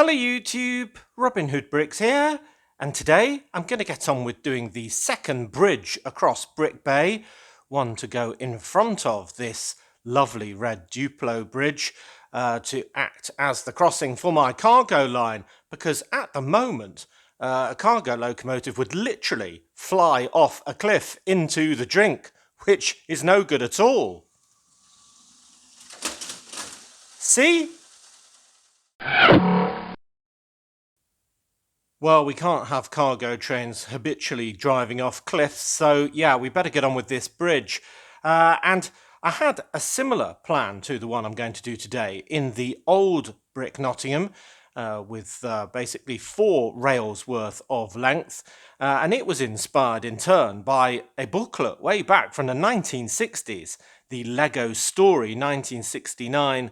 Hello YouTube, Robin Hood Bricks here, and today I'm going to get on with doing the second bridge across Brick Bay, one to go in front of this lovely red Duplo bridge to act as the crossing for my cargo line, because at the moment a cargo locomotive would literally fly off a cliff into the drink, which is no good at all. See? Well, we can't have cargo trains habitually driving off cliffs, so yeah, we better get on with this bridge. And I had a similar plan to the one I'm going to do today in the old brick Nottingham, with basically 4 rails worth of length, and it was inspired in turn by a booklet way back from the 1960s, the Lego Story 1969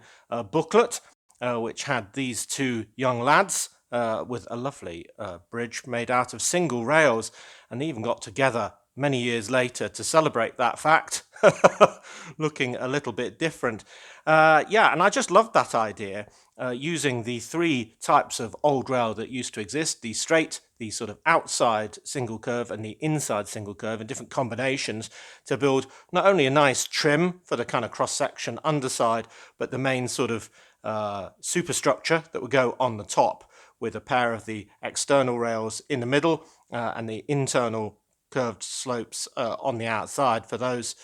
booklet, which had these 2 young lads with a lovely bridge made out of single rails, and they even got together many years later to celebrate that fact, looking a little bit different. Yeah, and I just loved that idea, using the 3 types of old rail that used to exist, the straight, the sort of outside single curve, and the inside single curve in different combinations, to build not only a nice trim for the kind of cross-section underside, but the main sort of superstructure that would go on the top, with a pair of the external rails in the middle and the internal curved slopes on the outside for those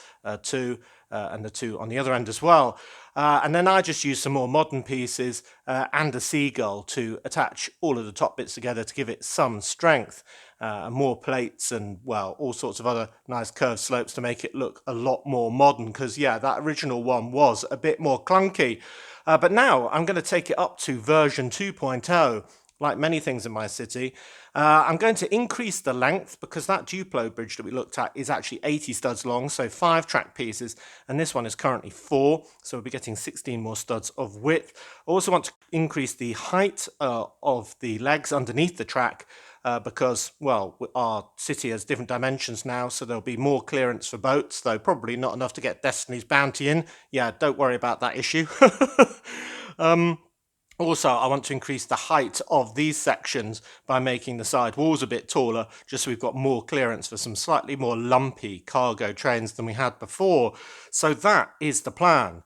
2 and the 2 on the other end as well. And then I just used some more modern pieces and a seagull to attach all of the top bits together to give it some strength, and more plates and, well, all sorts of other nice curved slopes to make it look a lot more modern, because yeah, that original one was a bit more clunky. But now I'm going to take it up to version 2.0. Like many things in my city. I'm going to increase the length, because that Duplo bridge that we looked at is actually 80 studs long, so 5 track pieces, and this one is currently 4, so we'll be getting 16 more studs of width. I also want to increase the height of the legs underneath the track, because, well, our city has different dimensions now, so there'll be more clearance for boats, though probably not enough to get Destiny's Bounty in. Yeah, don't worry about that issue. Also, I want to increase the height of these sections by making the side walls a bit taller, just so we've got more clearance for some slightly more lumpy cargo trains than we had before. So that is the plan.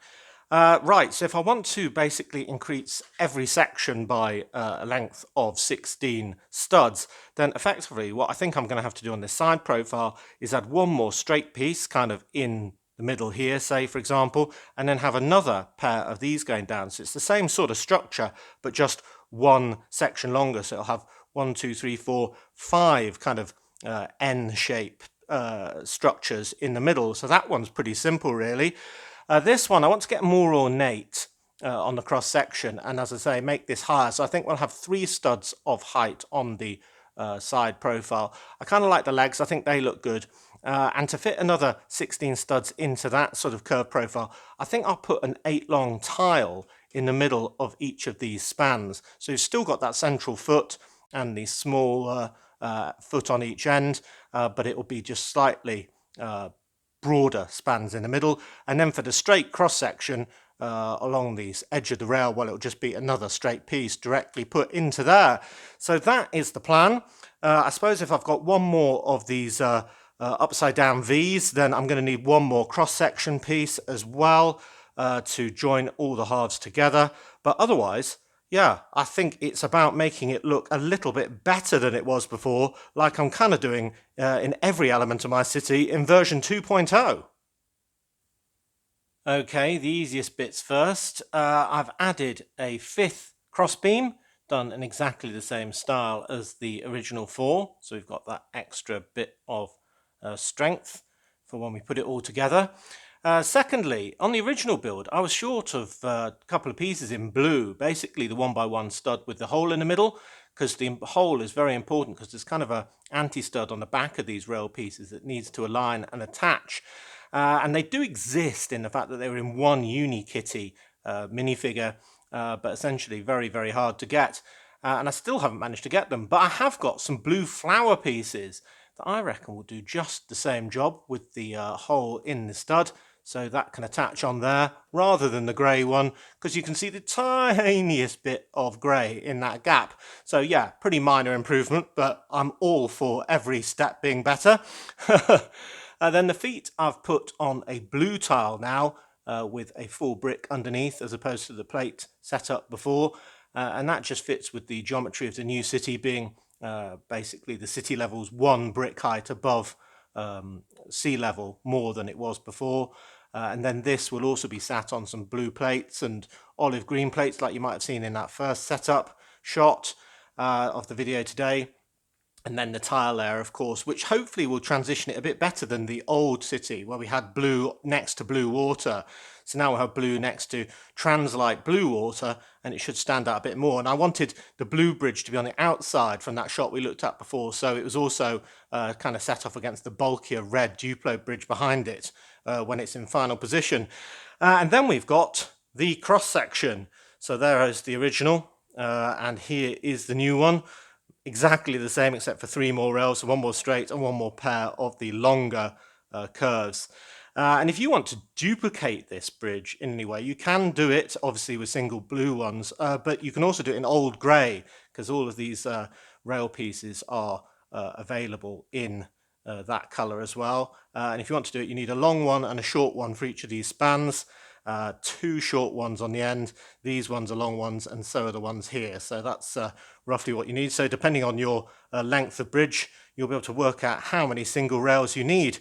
Right, so if I want to basically increase every section by a length of 16 studs, then effectively what I think I'm going to have to do on this side profile is add one more straight piece kind of in the middle here, say, for example, and then have another pair of these going down. So it's the same sort of structure, but just one section longer. So it'll have 1, 2, 3, 4, 5 kind of N-shape structures in the middle. So that one's pretty simple, really. This one, I want to get more ornate on the cross section, and as I say, make this higher. So I think we'll have 3 studs of height on the side profile. I kind of like the legs. I think they look good. And to fit another 16 studs into that sort of curve profile, I think I'll put an 8 long tile in the middle of each of these spans. So you've still got that central foot and the small foot on each end, but it will be just slightly broader spans in the middle. And then for the straight cross section along the edge of the rail, well, it'll just be another straight piece directly put into there. So that is the plan. I suppose if I've got one more of these upside down V's, then I'm going to need one more cross section piece as well to join all the halves together. But otherwise, yeah, I think it's about making it look a little bit better than it was before, like I'm kind of doing in every element of my city in version 2.0. Okay, the easiest bits first. I've added a 5th crossbeam, done in exactly the same style as the original 4, so we've got that extra bit of strength for when we put it all together. Secondly, on the original build, I was short of a couple of pieces in blue, basically the 1x1 stud with the hole in the middle, because the hole is very important, because there's kind of a anti-stud on the back of these rail pieces that needs to align and attach. And they do exist in the fact that they were in one Unikitty minifigure, but essentially very, very hard to get. And I still haven't managed to get them, but I have got some blue flower pieces that I reckon will do just the same job with the hole in the stud. so that can attach on there rather than the grey one, because you can see the tiniest bit of grey in that gap. So yeah, pretty minor improvement, but I'm all for every step being better. Then the feet I've put on a blue tile now, with a full brick underneath as opposed to the plate set up before, and that just fits with the geometry of the new city being basically the city level's one brick height above sea level more than it was before. And then this will also be sat on some blue plates and olive green plates like you might have seen in that first setup shot of the video today. And then the tile layer, of course, which hopefully will transition it a bit better than the old city where we had blue next to blue water. So now we'll have blue next to translight blue water, and it should stand out a bit more. And I wanted the blue bridge to be on the outside from that shot we looked at before, so it was also kind of set off against the bulkier red Duplo bridge behind it when it's in final position. And then we've got the cross section. So there is the original, and here is the new one. Exactly the same except for 3 more rails, so 1 more straight and 1 more pair of the longer curves. And if you want to duplicate this bridge in any way, you can do it obviously with single blue ones, but you can also do it in old grey, because all of these rail pieces are available in that colour as well. And if you want to do it, you need a long one and a short one for each of these spans. 2 short ones on the end, these ones are long ones, and so are the ones here. So that's roughly what you need. So depending on your length of bridge, you'll be able to work out how many single rails you need.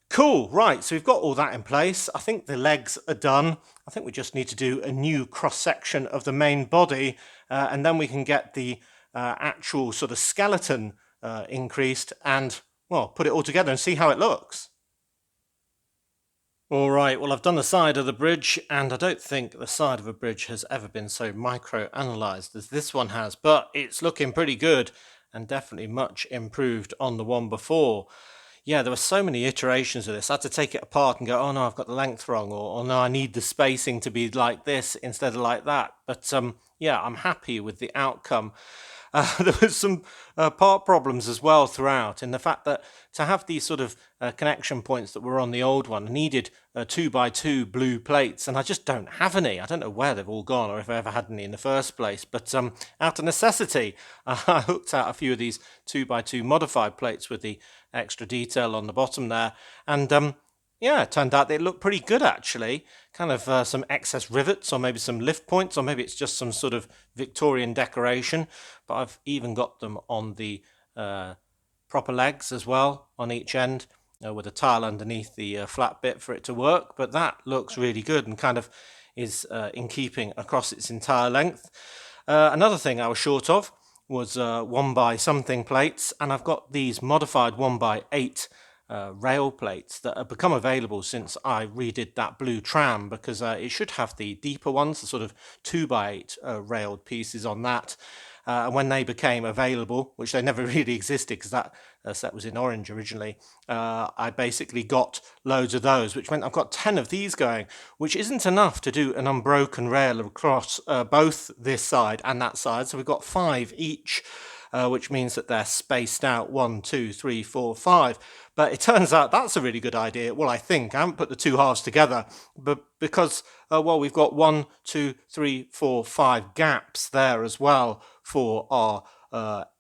Cool, right, so we've got all that in place. I think the legs are done. I think we just need to do a new cross-section of the main body, and then we can get the actual sort of skeleton increased and, well, put it all together and see how it looks. All right, well, I've done the side of the bridge, and I don't think the side of a bridge has ever been so micro-analysed as this one has, but it's looking pretty good and definitely much improved on the one before. Yeah, there were so many iterations of this. I had to take it apart and go, oh no, I've got the length wrong, or no, I need the spacing to be like this instead of like that. But yeah, I'm happy with the outcome. There was some part problems as well throughout, in the fact that to have these sort of connection points that were on the old one, I needed 2x2 blue plates, and I just don't have any. I don't know where they've all gone, or if I ever had any in the first place, but out of necessity, I hooked out a few of these 2x2 modified plates with the extra detail on the bottom there, and yeah, it turned out they look pretty good actually. Kind of some excess rivets, or maybe some lift points, or maybe it's just some sort of Victorian decoration. But I've even got them on the proper legs as well, on each end, with a tile underneath the flat bit for it to work. But that looks really good and kind of is in keeping across its entire length. Another thing I was short of was 1x something plates, and I've got these modified 1x8 rail plates that have become available since I redid that blue tram, because it should have the deeper ones, the sort of 2x8 railed pieces on that. And when they became available, which they never really existed because that set was in orange originally, I basically got loads of those, which meant I've got 10 of these going, which isn't enough to do an unbroken rail across both this side and that side. So we've got 5 each. Which means that they're spaced out 1, 2, 3, 4, 5. But it turns out that's a really good idea. Well, I think I haven't put the 2 halves together, but because well, we've got 1, 2, 3, 4, 5 gaps there as well for our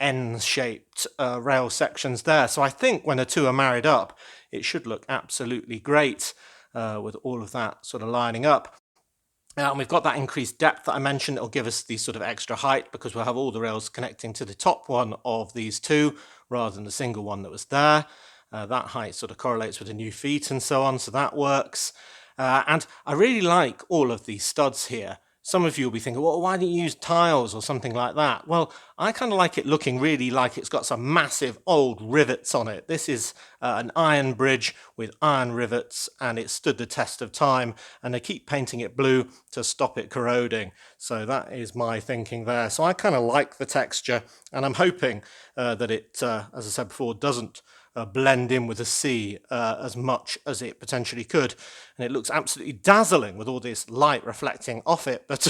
N-shaped rail sections there. So I think when the 2 are married up, it should look absolutely great with all of that sort of lining up. And we've got that increased depth that I mentioned. It'll give us the sort of extra height, because we'll have all the rails connecting to the top one of these 2 rather than the single one that was there. That height sort of correlates with the new feet and so on, so that works. And I really like all of these studs here. Some of you will be thinking, well, why don't you use tiles or something like that? Well, I kind of like it looking really like it's got some massive old rivets on it. This is an iron bridge with iron rivets, and it stood the test of time, and they keep painting it blue to stop it corroding. So that is my thinking there. So I kind of like the texture, and I'm hoping that it, as I said before, doesn't blend in with the sea as much as it potentially could, and it looks absolutely dazzling with all this light reflecting off it. But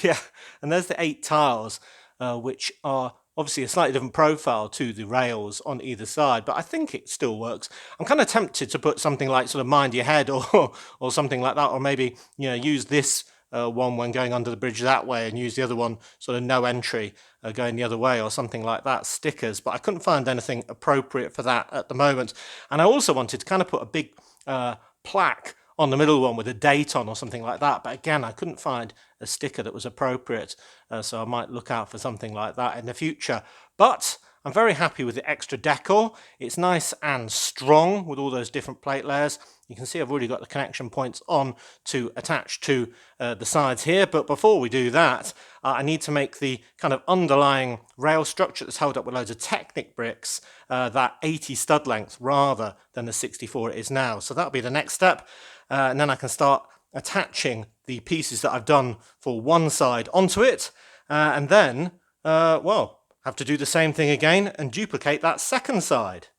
yeah, and there's the 8 tiles, which are obviously a slightly different profile to the rails on either side, but I think it still works. I'm kind of tempted to put something like sort of Mind Your Head or something like that, or maybe, use this one when going under the bridge that way and use the other one sort of no entry going the other way or something like that, stickers. But I couldn't find anything appropriate for that at the moment. And I also wanted to kind of put a big plaque on the middle one with a date on or something like that, but again I couldn't find a sticker that was appropriate, so I might look out for something like that in the future. But I'm very happy with the extra decor. It's nice and strong with all those different plate layers. You can see I've already got the connection points on to attach to the sides here, but before we do that, I need to make the kind of underlying rail structure that's held up with loads of Technic bricks that 80 stud length rather than the 64 it is now. So that'll be the next step, and then I can start attaching the pieces that I've done for one side onto it, and then, well, have to do the same thing again and duplicate that second side.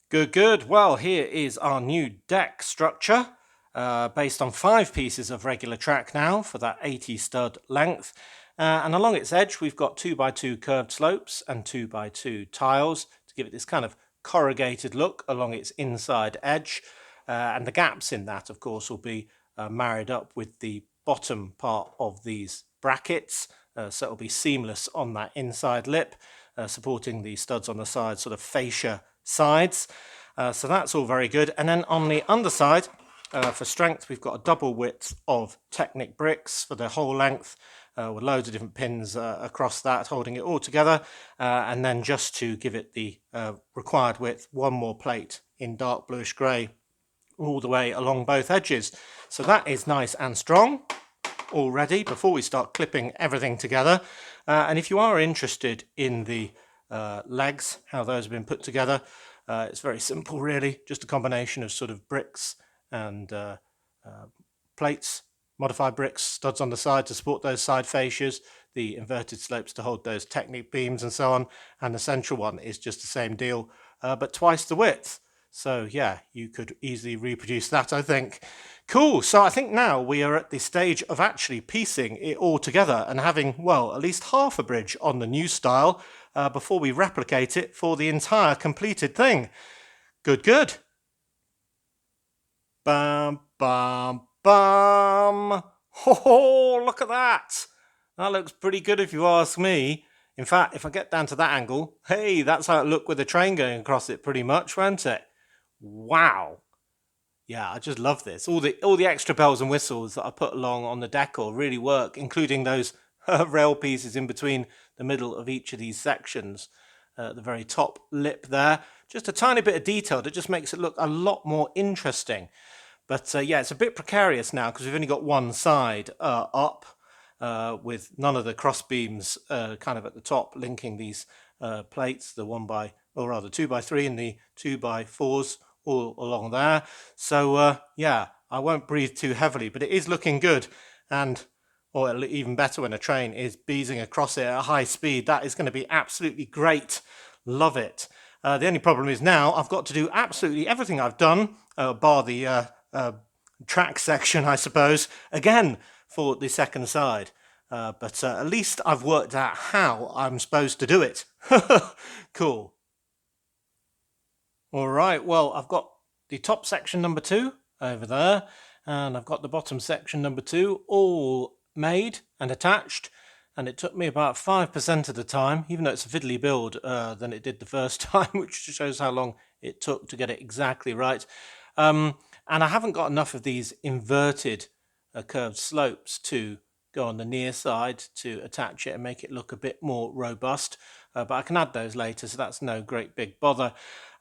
Good. Well, here is our new deck structure, based on 5 pieces of regular track now for that 80 stud length. And along its edge, we've got 2x2 curved slopes and 2x2 tiles to give it this kind of corrugated look along its inside edge. And the gaps in that, of course, will be married up with the bottom part of these brackets. So it'll be seamless on that inside lip, supporting the studs on the side, sort of fascia sides. So that's all very good. And then on the underside, for strength, we've got a double width of Technic bricks for the whole length, with loads of different pins across that, holding it all together. And then just to give it the required width, one more plate in dark bluish grey all the way along both edges. So that is nice and strong already before we start clipping everything together. And if you are interested in the legs, how those have been put together, it's very simple really, just a combination of sort of bricks and plates, modified bricks, studs on the side to support those side fascias, the inverted slopes to hold those Technic beams and so on, and the central one is just the same deal, but twice the width. So yeah, you could easily reproduce that, I think. Cool, so I think now we are at the stage of actually piecing it all together and having, well, at least half a bridge on the new style before we replicate it for the entire completed thing. Good. Bam, bam, bam. Oh, look at that. That looks pretty good if you ask me. In fact, if I get down to that angle, hey, that's how it looked with the train going across it pretty much, won't it? Wow. Yeah, I just love this. All the extra bells and whistles that I put along on the decor really work, including those rail pieces in between the middle of each of these sections. The very top lip there. Just a tiny bit of detail that just makes it look a lot more interesting. But yeah, it's a bit precarious now because we've only got one side up, with none of the cross beams kind of at the top linking these plates, the 2x3 and the 2x4s all along there. So yeah, I won't breathe too heavily, but it is looking good. And or even better when a train is beezing across it at a high speed. That is going to be absolutely great. Love it. The only problem is now I've got to do absolutely everything I've done, bar the track section, I suppose, again for the second side. But at least I've worked out how I'm supposed to do it. Cool. All right, well, I've got the top section number 2 over there, and I've got the bottom section number 2 all made and attached, and it took me about 5% of the time, even though it's a fiddly build, than it did the first time, which shows how long it took to get it exactly right. And I haven't got enough of these inverted curved slopes to go on the near side to attach it and make it look a bit more robust, but I can add those later, so that's no great big bother.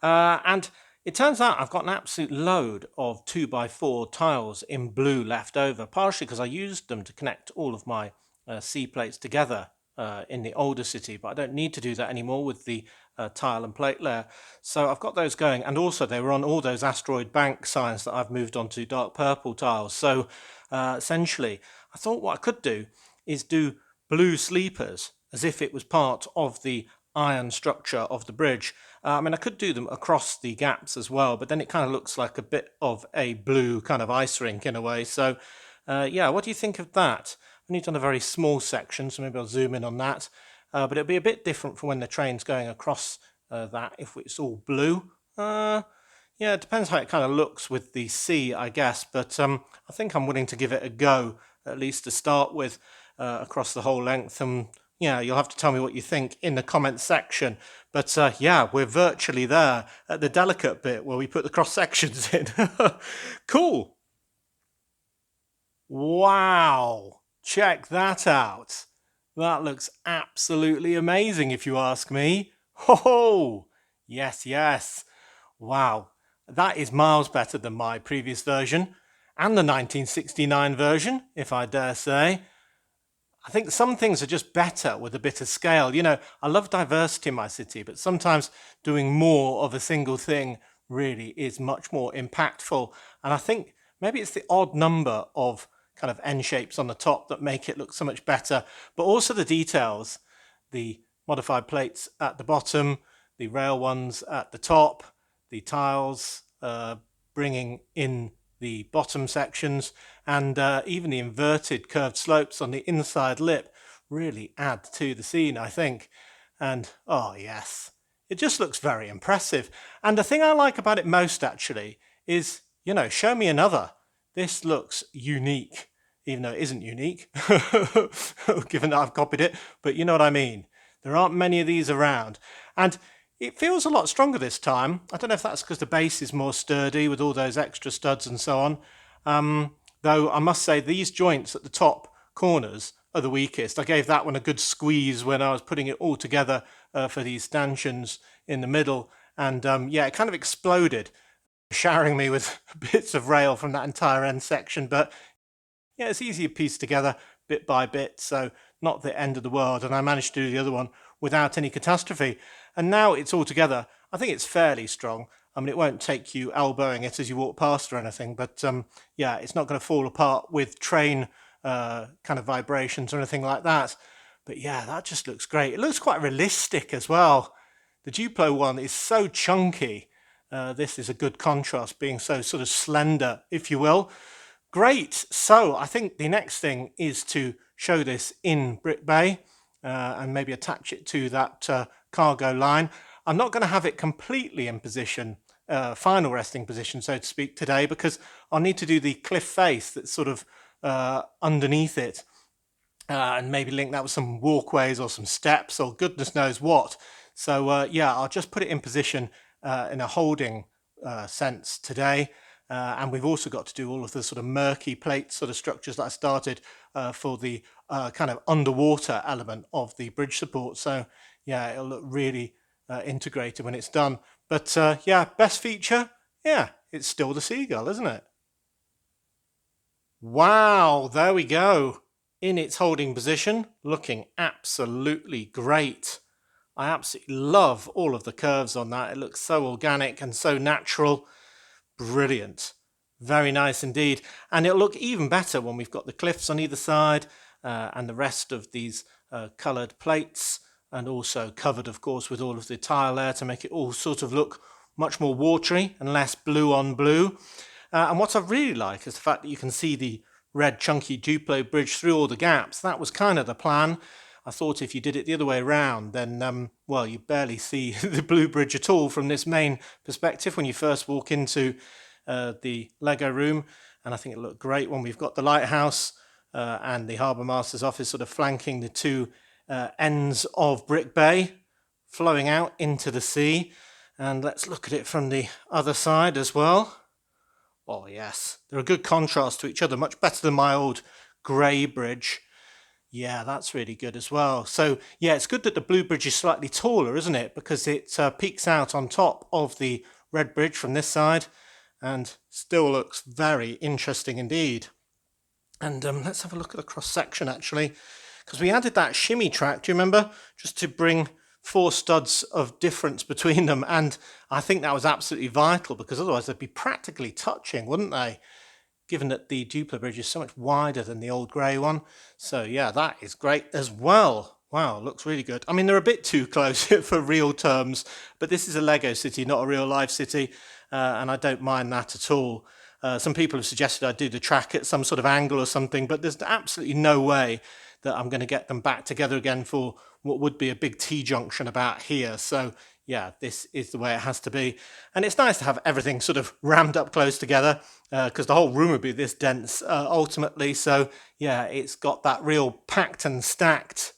And it turns out I've got an absolute load of 2x4 tiles in blue left over, partially because I used them to connect all of my C plates together in the older city, but I don't need to do that anymore with the tile and plate layer. So I've got those going, and also they were on all those asteroid bank signs that I've moved on to dark purple tiles. So essentially I thought what I could do is do blue sleepers as if it was part of the iron structure of the bridge. I mean, I could do them across the gaps as well, but then it kind of looks like a bit of a blue kind of ice rink in a way. So yeah, what do you think of that? I've only done a very small section, so maybe I'll zoom in on that. but it'll be a bit different from when the train's going across that if it's all blue. Yeah, it depends how it kind of looks with the sea, I guess, but I think I'm willing to give it a go, at least to start with, across the whole length. And yeah, you'll have to tell me what you think in the comments section. But yeah, we're virtually there at the delicate bit where we put the cross sections in. Cool. Wow, check that out. That looks absolutely amazing if you ask me. Ho! Yes, yes. Wow, that is miles better than my previous version and the 1969 version, if I dare say. I think some things are just better with a bit of scale. You know, I love diversity in my city, but sometimes doing more of a single thing really is much more impactful. And I think maybe it's the odd number of kind of N shapes on the top that make it look so much better, but also the details, the modified plates at the bottom, the rail ones at the top, the tiles bringing in the bottom sections, and even the inverted curved slopes on the inside lip really add to the scene, I think. And oh yes, it just looks very impressive. And the thing I like about it most actually is, you know, show me another. This looks unique, even though it isn't unique, given that I've copied it, but you know what I mean. There aren't many of these around. And it feels a lot stronger this time. I don't know if that's because the base is more sturdy with all those extra studs and so on. Though I must say these joints at the top corners are the weakest. I gave that one a good squeeze when I was putting it all together for these stanchions in the middle. And yeah, it kind of exploded, showering me with bits of rail from that entire end section. But yeah, it's easy to piece together bit by bit, so not the end of the world. And I managed to do the other one without any catastrophe. And now it's all together. I think it's fairly strong. I mean, it won't take you elbowing it as you walk past or anything, but yeah, it's not going to fall apart with train kind of vibrations or anything like that. But yeah, that just looks great. It looks quite realistic as well. The Duplo one is so chunky. This is a good contrast, being so sort of slender, if you will. Great. So I think the next thing is to show this in Brick Bay and maybe attach it to that cargo line. I'm not going to have it completely in position, final resting position, so to speak, today, because I'll need to do the cliff face that's sort of underneath it and maybe link that with some walkways or some steps or goodness knows what. So yeah, I'll just put it in position in a holding sense today. And we've also got to do all of the sort of murky plate sort of structures that I started for the kind of underwater element of the bridge support. So yeah, it'll look really integrated when it's done. But yeah, best feature, yeah, it's still the seagull, isn't it? Wow, there we go. In its holding position, looking absolutely great. I absolutely love all of the curves on that. It looks so organic and so natural. Brilliant. Very nice indeed. And it'll look even better when we've got the cliffs on either side and the rest of these coloured plates, and also covered, of course, with all of the tile there to make it all sort of look much more watery and less blue on blue. And what I really like is the fact that you can see the red chunky Duplo bridge through all the gaps. That was kind of the plan. I thought if you did it the other way around, then, well, you barely see the blue bridge at all from this main perspective when you first walk into the Lego room. And I think it looked great when we've got the lighthouse and the Harbour Master's office sort of flanking the two ends of Brick Bay, flowing out into the sea. And let's look at it from the other side as well. Oh yes, they're a good contrast to each other, much better than my old grey bridge. Yeah, that's really good as well. So yeah, it's good that the blue bridge is slightly taller, isn't it? Because it peaks out on top of the red bridge from this side and still looks very interesting indeed. And let's have a look at the cross section actually, because we added that shimmy track, do you remember? Just to bring 4 studs of difference between them. And I think that was absolutely vital, because otherwise they'd be practically touching, wouldn't they? Given that the Duplo bridge is so much wider than the old grey one. So yeah, that is great as well. Wow, looks really good. I mean, they're a bit too close for real terms, but this is a Lego city, not a real life city, and I don't mind that at all. Some people have suggested I do the track at some sort of angle or something, but there's absolutely no way that I'm going to get them back together again for what would be a big T-junction about here. So yeah, this is the way it has to be. And it's nice to have everything sort of rammed up close together, because the whole room would be this dense ultimately. So yeah, it's got that real packed and stacked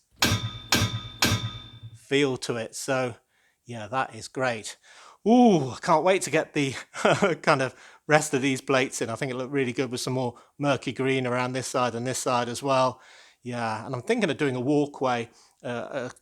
feel to it. So yeah, that is great. Ooh, I can't wait to get the kind of rest of these plates in. I think it looked really good with some more murky green around this side and this side as well. Yeah, and I'm thinking of doing a walkway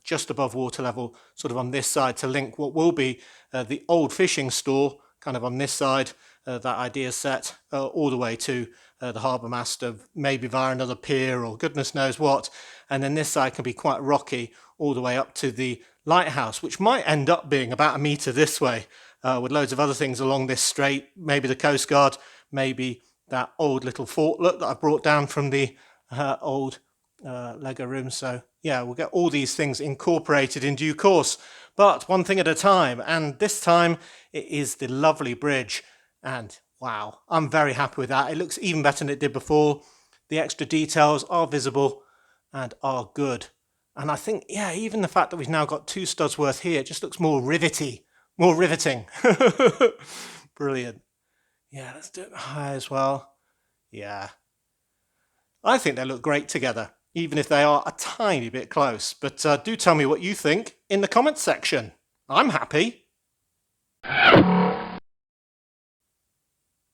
just above water level, sort of on this side, to link what will be the old fishing store, kind of on this side, that idea set, all the way to the harbour master, maybe via another pier or goodness knows what. And then this side can be quite rocky all the way up to the lighthouse, which might end up being about a metre this way, with loads of other things along this strait, maybe the Coast Guard, maybe that old little fortlet that I brought down from the old Lego room. So yeah, we'll get all these things incorporated in due course, but one thing at a time. And this time it is the lovely bridge, and wow, I'm very happy with that. It looks even better than it did before. The extra details are visible and are good. And I think, yeah, even the fact that we've now got 2 studs worth here, it just looks more riveting. Brilliant. Yeah, let's do it high as well. Yeah. I think they look great together, even if they are a tiny bit close. But do tell me what you think in the comments section. I'm happy.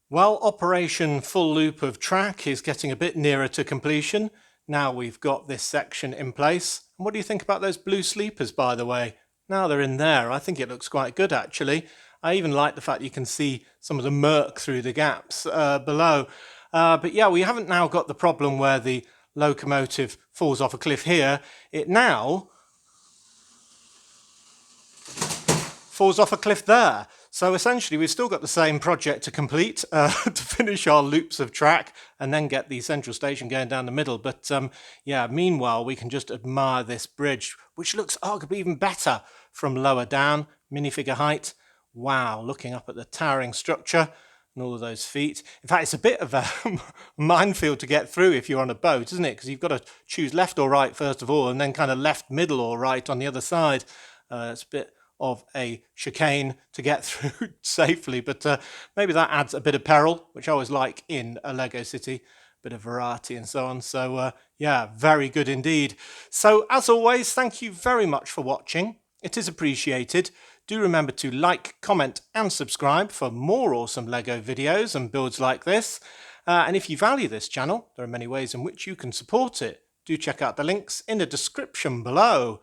Well, Operation Full Loop of Track is getting a bit nearer to completion. Now we've got this section in place. And what do you think about those blue sleepers, by the way? Now they're in there, I think it looks quite good, actually. I even like the fact you can see some of the murk through the gaps below. But yeah, we haven't now got the problem where the locomotive falls off a cliff here. It now falls off a cliff there. So essentially we've still got the same project to complete, to finish our loops of track and then get the central station going down the middle. But yeah, meanwhile we can just admire this bridge, which looks arguably even better from lower down, minifigure height. Wow, looking up at the towering structure and all of those feet. In fact, it's a bit of a minefield to get through if you're on a boat, isn't it? Because you've got to choose left or right first of all, and then kind of left, middle or right on the other side. It's a bit of a chicane to get through safely, but maybe that adds a bit of peril, which I always like in a Lego city, bit of variety and so on. So yeah, very good indeed. So as always, thank you very much for watching. It is appreciated. Do remember to like, comment and subscribe for more awesome Lego videos and builds like this. And if you value this channel, there are many ways in which you can support it. Do check out the links in the description below.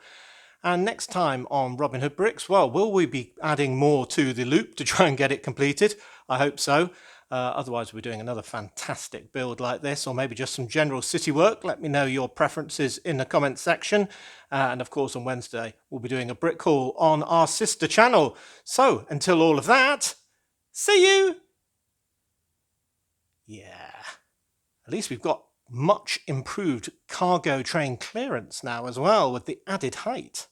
And next time on Robin Hood Bricks, well, will we be adding more to the loop to try and get it completed? I hope so. Otherwise, we're doing another fantastic build like this, or maybe just some general city work. Let me know your preferences in the comments section. And of course, on Wednesday, we'll be doing a brick haul on our sister channel. So until all of that, see you. Yeah, at least we've got much improved cargo train clearance now as well with the added height.